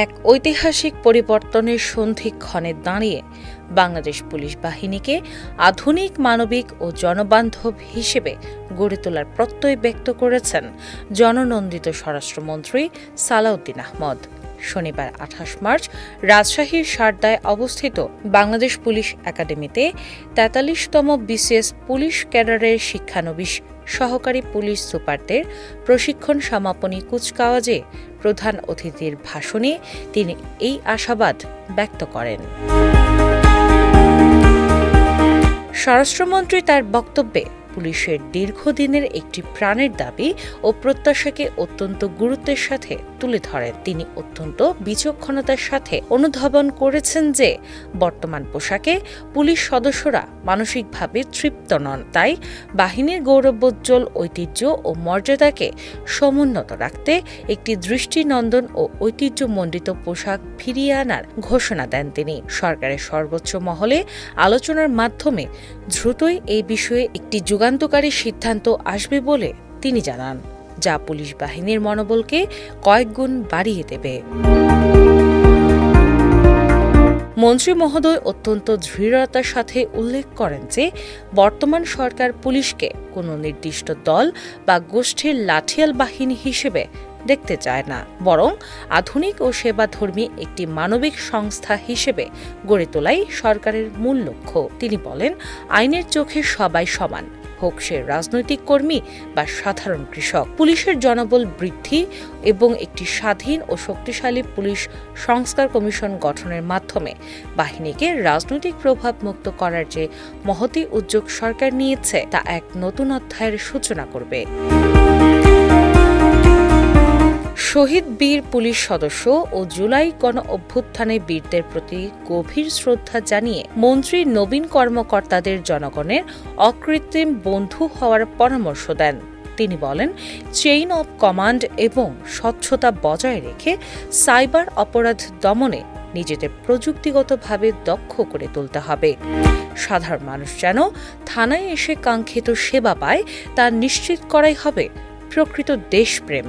এক ঐতিহাসিক পরিবর্তনের সন্ধিক্ষণে দাঁড়িয়ে বাংলাদেশ পুলিশ বাহিনীকে আধুনিক, মানবিক ও জনবান্ধব হিসেবে গড়ে তোলার প্রত্যয় ব্যক্ত করেছেন জননন্দিত স্বরাষ্ট্রমন্ত্রী সালাউদ্দিন আহমদ। শনিবার ২৮ মার্চ রাজশাহীর সারদায় অবস্থিত বাংলাদেশ পুলিশ একাডেমিতে ৪৩তম বিসিএস পুলিশ ক্যাডারের শিক্ষানবিশ সহকারী পুলিশ সুপারদের প্রশিক্ষণ সমাপনী কুচকাওয়াজে প্রধান অতিথির ভাষণে তিনি এই আশাবাদ ব্যক্ত করেন। স্বরাষ্ট্রমন্ত্রী তার বক্তব্যে পুলিশের দীর্ঘদিনের একটি প্রাণের দাবি ও প্রত্যাশাকে অত্যন্ত গুরুত্বের সাথে তুলে ধরেন। তিনি অত্যন্ত বিচক্ষণতার সাথে অনুধাবন করেছেন যে বর্তমান পোশাকে পুলিশ সদস্যরা মানসিকভাবে তৃপ্ত নন, তাই বাহিনীর গৌরবোজ্জ্বল ঐতিহ্য ও মর্যাদাকে সমুন্নত রাখতে একটি দৃষ্টিনন্দন ও ঐতিহ্যমণ্ডিত পোশাক ফিরিয়ে আনার ঘোষণা দেন তিনি। সরকারের সর্বোচ্চ মহলে আলোচনার মাধ্যমে দ্রুতই এই বিষয়ে একটি যুগান্তকারী সিদ্ধান্ত আসবে বলে তিনি জানান, যা পুলিশ বাহিনীর মনোবলকে কয়েক গুণ বাড়িয়ে দেবে। মন্ত্রী মহোদয় অত্যন্ত দৃঢ়তার সাথে উল্লেখ করেন যে বর্তমান সরকার পুলিশকে কোনো নির্দিষ্ট দল বা গোষ্ঠীর লাঠিয়াল বাহিনী হিসেবে দেখতে চায় না, বরং আধুনিক ও সেবাধর্মী একটি মানবিক সংস্থা হিসেবে গড়ে তোলাই সরকারের মূল লক্ষ্য। তিনি বলেন, আইনের চোখে সবাই সমান, হোক সে রাজনৈতিক কর্মী বা সাধারণ কৃষক। পুলিশের জনবল বৃদ্ধি এবং একটি স্বাধীন ও শক্তিশালী পুলিশ সংস্কার কমিশন গঠনের মাধ্যমে বাহিনীকে রাজনৈতিক প্রভাব মুক্ত করার যে মহতী উদ্যোগ সরকার নিয়েছে তা এক নতুন অধ্যায়ের সূচনা করবে। শহীদ বীর পুলিশ সদস্য ও জুলাই গণ অভ্যুত্থানে বীরদের প্রতি গভীর শ্রদ্ধা জানিয়ে মন্ত্রী নবীন কর্মকর্তাদের জনগণের অকৃত্রিম বন্ধু হওয়ার পরামর্শ দেন। তিনি বলেন, চেইন অব কমান্ড এবং স্বচ্ছতা বজায় রেখে সাইবার অপরাধ দমনে নিজেদের প্রযুক্তিগতভাবে দক্ষ করে তুলতে হবে। সাধারণ মানুষ যেন থানায় এসে কাঙ্ক্ষিত সেবা পায় তা নিশ্চিত করাই হবে প্রকৃত দেশপ্রেম।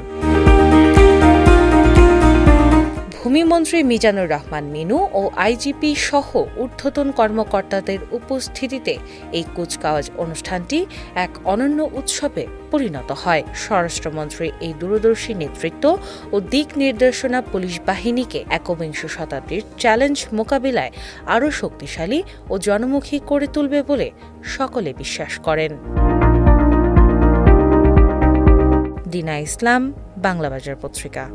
ভূমিমন্ত্রী মিজানুর রহমান মিনু ও আইজিপি সহ ঊর্ধ্বতন কর্মকর্তাদের উপস্থিতিতে এই কুচকাওয়াজ অনুষ্ঠানটি এক অনন্য উৎসবে পরিণত হয়। স্বরাষ্ট্রমন্ত্রী এই দূরদর্শী নেতৃত্ব ও দিক নির্দেশনা পুলিশ বাহিনীকে একবিংশ শতাব্দীর চ্যালেঞ্জ মোকাবিলায় আরও শক্তিশালী ও জনমুখী করে তুলবে বলে সকলে বিশ্বাস করেন। দিনা ইসলাম, বাংলাবাজার পত্রিকা।